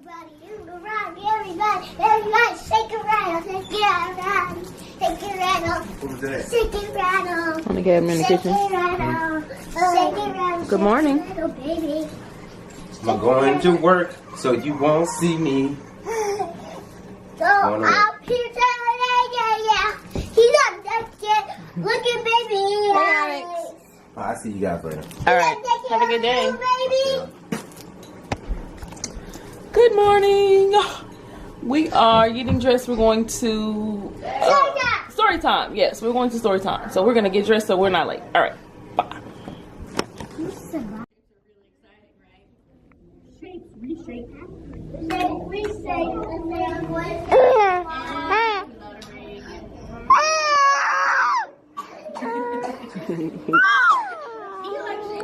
Everybody, shake it rattle, shake it rattle, shake it rattle, Who's that? shake it rattle. I'm gonna get him in the kitchen. Shake it rattle, shake it rattle. Good morning. Shake it rattle, baby. I'm going to work so you won't see me. So up here, yeah. He's up there, kid. Look at baby. Alex. Oh, I see you guys later. All right. Have a good day. Baby. Good morning. We are getting dressed. We're going to story time. Yes, we're going to story time. So we're gonna get dressed so we're not late. All right. Bye.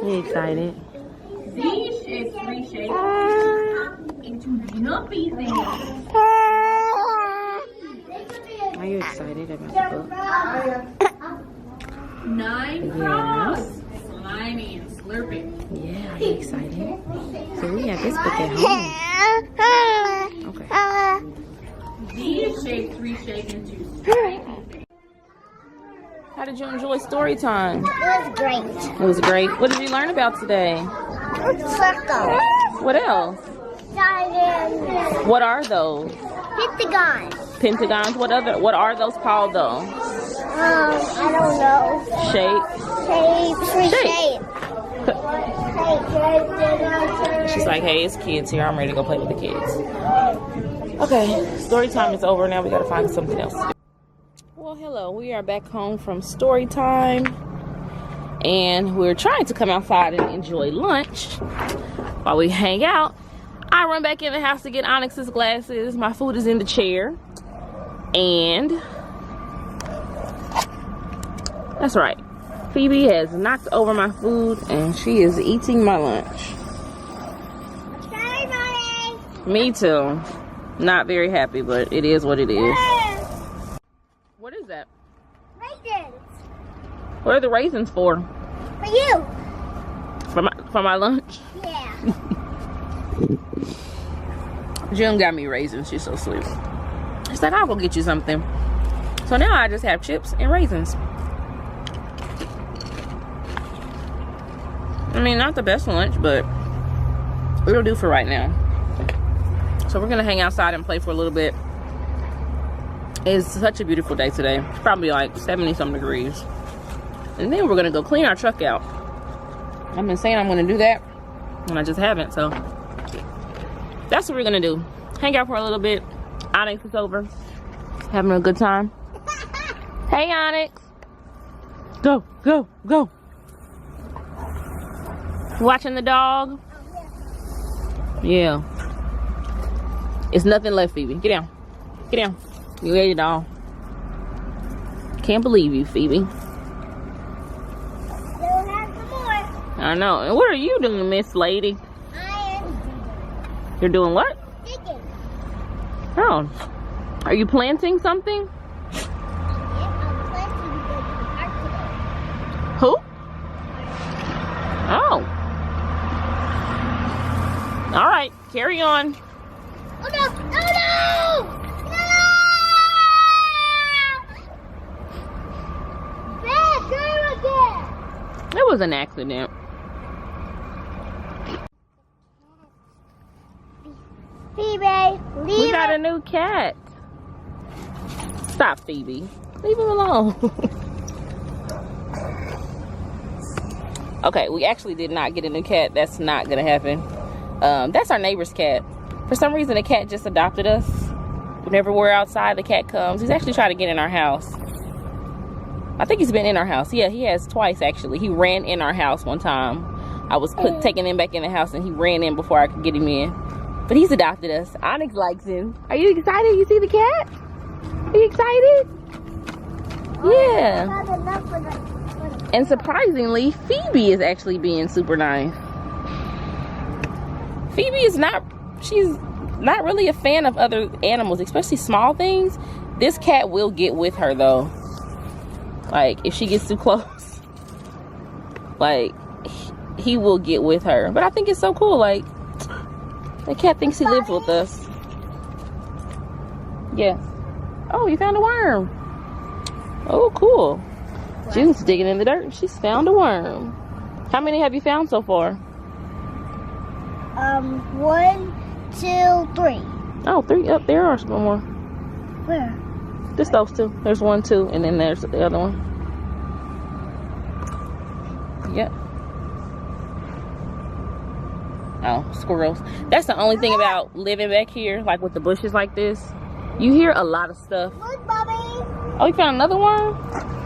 You excited? These shapes reshape into numpy things. Are you excited about the book? 9 frogs. Slimy and slurping. Yeah, are you excited? So we have this book at home. Okay. These shapes reshape into stripy. How did you enjoy story time? It was great. It was great. What did you learn about today? Circle. What else? Diamonds. What are those? Pentagon. Pentagons? What are those called though? I don't know. Shape. She's like, hey, it's kids here. I'm ready to go play with the kids. Okay, story time is over. Now we gotta find something else to do. Well, hello. We are back home from story time. And we're trying to come outside and enjoy lunch while we hang out. I run back in the house to get Onyx's glasses. My food is in the chair. And that's right. Phoebe has knocked over my food and she is eating my lunch. Sorry, Mommy. Me too. Not very happy, but it is what it is. What is that? Raisins. What are the raisins for? For you. For my lunch? Yeah. June got me raisins. She's so sweet. She's like, I'll go get you something. So now I just have chips and raisins. I mean, not the best lunch, but it'll do for right now. So we're gonna hang outside and play for a little bit. It's such a beautiful day today. It's probably like 70-some degrees. And then we're gonna go clean our truck out. I've been saying I'm gonna do that, and I just haven't, so that's what we're gonna do. Hang out for a little bit. Onyx is over. Having a good time. Hey, Onyx. Go, go, go. Watching the dog? Yeah. It's nothing left, Phoebe. Get down. Get down. You ate it all. Can't believe you, Phoebe. I know. And what are you doing, Miss Lady? I am You're doing what? digging. Oh. Are you planting something? Yeah, I'm planting to go to the park today. Who? Oh. All right. Carry on. Oh no! No! No! No! Back there again! It was an accident. Phoebe, leave We got it. a new cat. Stop, Phoebe. Leave him alone. Okay, we actually did not get a new cat. That's not gonna happen. That's our neighbor's cat. For some reason, the cat just adopted us. Whenever we're outside, the cat comes. He's actually trying to get in our house. I think he's been in our house. Yeah, he has twice, actually. He ran in our house one time. I was taking him back in the house, and he ran in before I could get him in. But he's adopted us. Onyx likes him. Are you excited? You see the cat? Are you excited? Yeah. Not enough for the- And surprisingly, Phoebe is actually being super nice. Phoebe is not, she's not really a fan of other animals, especially small things. This cat will get with her though. Like, if she gets too close, like, he will get with her. But I think it's so cool. Like, The cat thinks he lives with us. Yes. Oh, you found a worm. Oh, cool. June's digging in the dirt and she's found a worm. How many have you found so far? 1, 2, 3. Oh, 3. Up there are some more. Where? Just those 2. There's 1, 2, and then there's the other one. Yep. Oh, squirrels. That's the only thing about living back here, like with the bushes like this. You hear a lot of stuff. Look, Bobby. Oh, you found another one?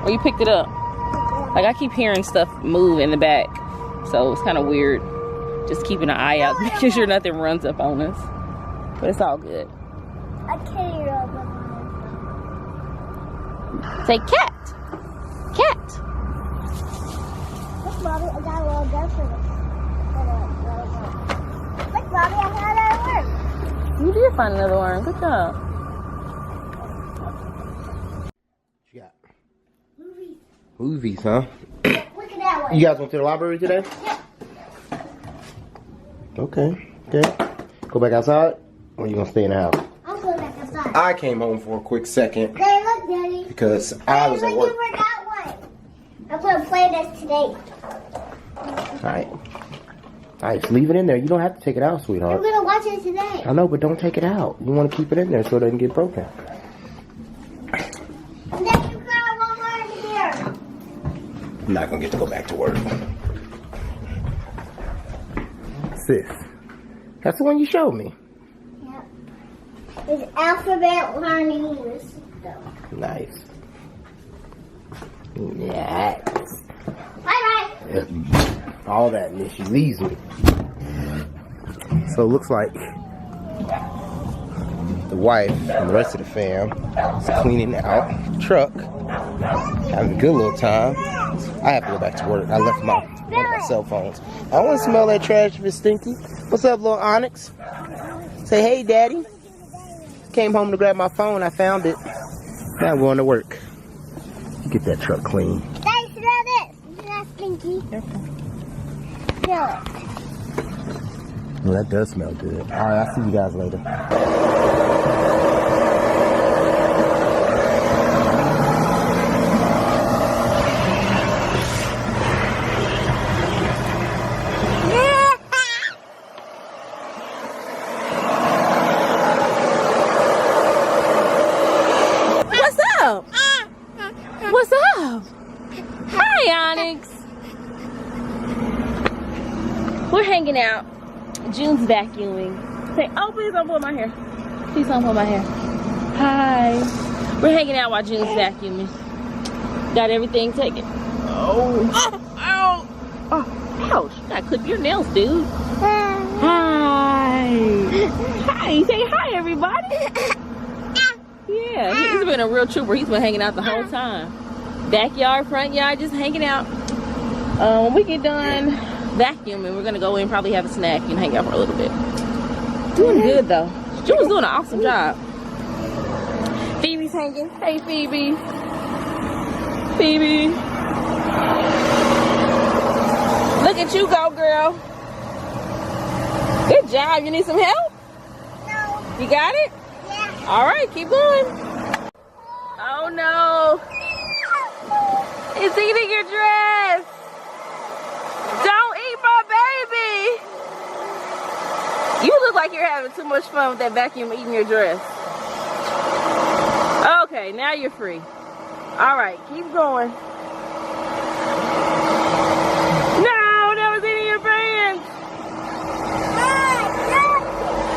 Or you picked it up? Like, I keep hearing stuff move in the back. So it's kind of weird. Just keeping an eye out, making sure nothing runs up on us. But it's all good. I can't hear all the Say cat. Cat. Look, Bobby, I got a little gun for this. Look, Bobby, I got another worm. You did find another worm. Good job. What you got? Movies. Movies, huh? Look at that one. You guys went to the library today? Yeah. Okay. Go back outside, or you gonna stay in the house? I'm going back outside. I came home for a quick second Hey, look, Daddy. because I was at work. You forgot one. I'm going to play this today. Alright. Alright, just leave it in there. You don't have to take it out, I'm sweetheart. going to watch it today. I know, but don't take it out. You want to keep it in there so it doesn't get broken. And then you got one more in here. I'm not gonna get to go back to work. Sis, that's the one you showed me. Yep. It's alphabet learning list. Nice. Yes. Bye-bye. All that, and then she leaves me. So it looks like the wife and the rest of the fam is cleaning out the truck, having a good little time. I have to go back to work. I left one of my cell phones. I want to smell that trash if it's stinky. What's up, little Onyx? Say hey, Daddy. Came home to grab my phone. I found it. Now I'm going to work. Get that truck clean. Daddy, smell this. It's not stinky. Smell it. Well, that does smell good. All right, I'll see you guys later. What's up? What's up? Hi, Onyx. We're hanging out. June's vacuuming. Say, oh, please don't pull my hair. Please don't pull my hair. Hi. We're hanging out while June's vacuuming. Got everything taken. Oh. Ow. Oh, ouch. You gotta clip your nails, dude. Hi. Hi. Say hi, everybody. Yeah, he's been a real trooper. He's been hanging out the whole time. Backyard, front yard, just hanging out. When we get done vacuuming, we're gonna go in, probably have a snack and hang out for a little bit. Doing good though. June's doing an awesome job. Phoebe's hanging. Hey, Phoebe. Phoebe. Look at you go, girl. Good job. You need some help? No. You got it? Yeah. All right, keep going. Oh no. It's eating your dress. Don't eat my baby. You look like you're having too much fun with that vacuum eating your dress. Okay, now you're free. All right, keep going. No, that was eating your pants.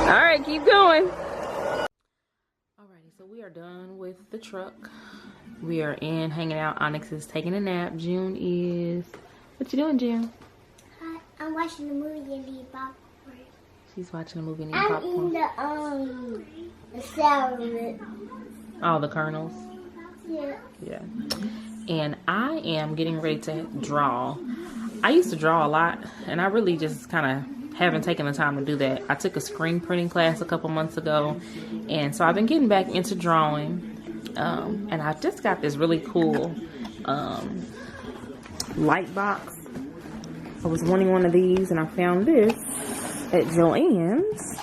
All right, keep going. Alrighty, so we are done with the truck. We are in, hanging out. Onyx is taking a nap. June is... What you doing, June? I'm watching the movie and eating popcorn. She's watching a movie and eating I'm popcorn. eating the salad. All the kernels. Yeah. Yeah. And I am getting ready to draw. I used to draw a lot, and I really just kind of haven't taken the time to do that. I took a screen printing class a couple months ago, and so I've been getting back into drawing. And I just got this really cool light box. I was wanting one of these, and I found this at Joann's.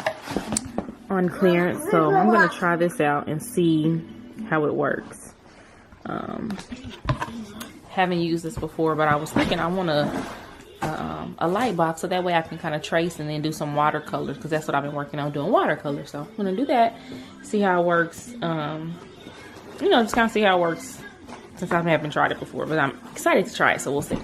on clearance, so I'm gonna try this out and see how it works. Haven't used this before, but I was thinking I want a light box so that way I can kind of trace and then do some watercolors, because that's what I've been working on, doing watercolors. So I'm gonna do that, see how it works. You know, just kind of see how it works since I haven't tried it before, but I'm excited to try it, so we'll see.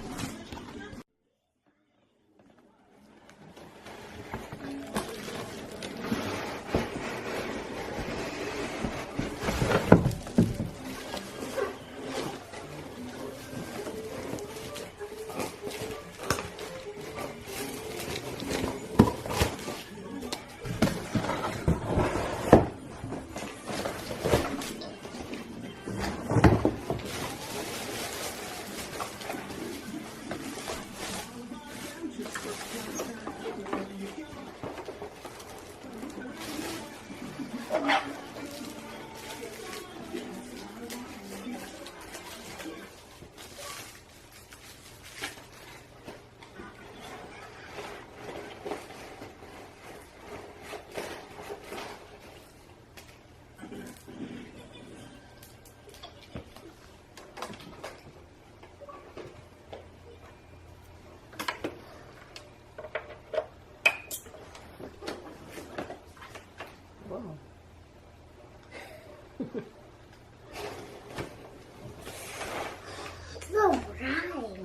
So bright.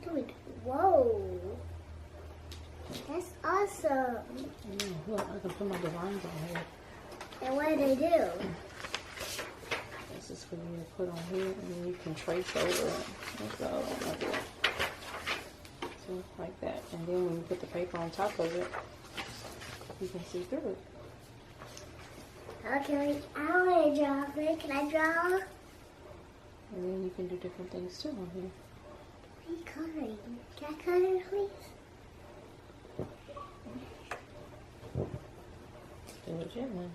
Dude, whoa. That's awesome. Look, I can put my designs on here. And what do they do? This is for you to put on here, and then you can trace over it. So, like that. So, like that. And then when you put the paper on top of it, you can see through it. Okay, I want to draw. Can I draw? And then you can do different things too on here. What are you coloring? Can I color, please? Do it gently.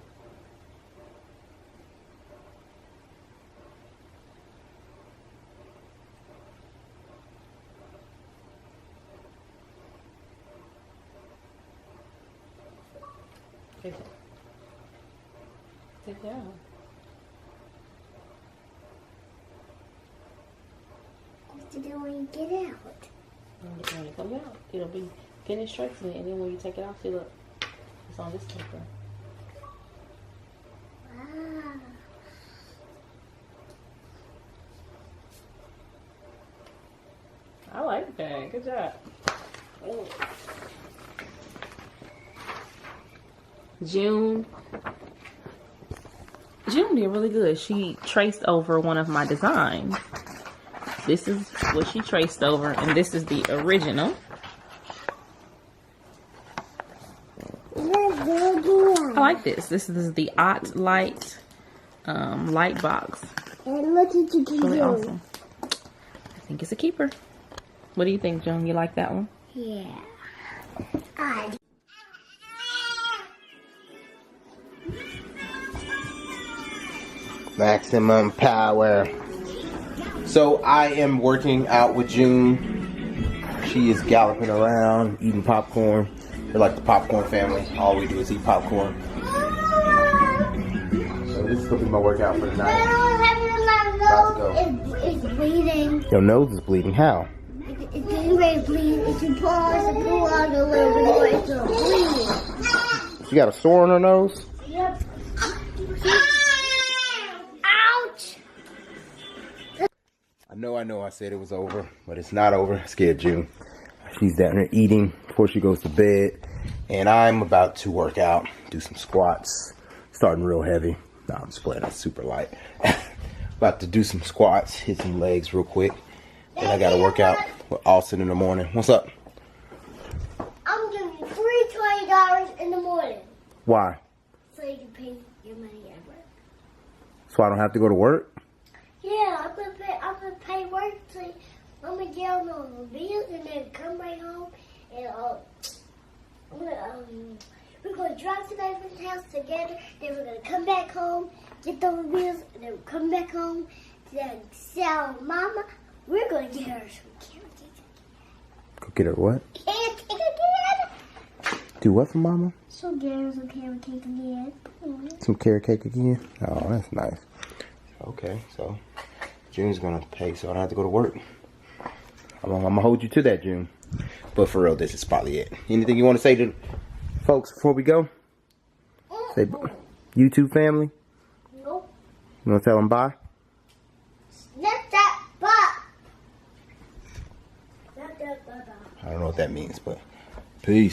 Take it. Take it out. What to do when you get out? When it comes out, it'll be finished tracing it, and then when you take it off, see, look, it's on this paper. Wow. I like that. Good job. Oh. June did really good. She traced over one of my designs. This is what she traced over, and this is the original. I like this. This is the Ott Light light box. And look at you can Really do. awesome. I think it's a keeper. What do you think, Joan? You like that one? Yeah. Maximum power. So I am working out with June. She is galloping around, eating popcorn. We're like the popcorn family. All we do is eat popcorn. So this is gonna be my workout for the night. About to go. It's bleeding. Your nose is bleeding. How? It's getting ready to bleed. If you pause and pull out a little bit more, it's going to bleed. She got a sore on her nose? Yep. Ouch! I know I said it was over, but it's not over. I scared June. She's down there eating before she goes to bed. And I'm about to work out, do some squats. Starting real heavy. No, I'm just playing. That's super light. About to do some squats, hit some legs real quick. Then I gotta work out with Austin in the morning. What's up? I'm giving you $320 in the morning. Why? So you can pay your money at work. So I don't have to go to work? Yeah, I'm gonna pay work so I'm gonna get on the bills and then come right home and we're gonna drive to my friend's house together. Then we're gonna come back home, get those bills, and then come back home. Then tell Mama we're gonna get her some candy. Go get her what? Candy. Do what for mama? So there's a carrot cake again. Some carrot cake again? Oh, that's nice. Okay, so June's gonna pay, so I don't have to go to work. I'm gonna hold you to that, June. But for real, this is probably it. Anything you want to say to folks before we go? Say YouTube family? Nope. You want to tell them bye? Not that but. Not that but. I don't know what that means, but peace.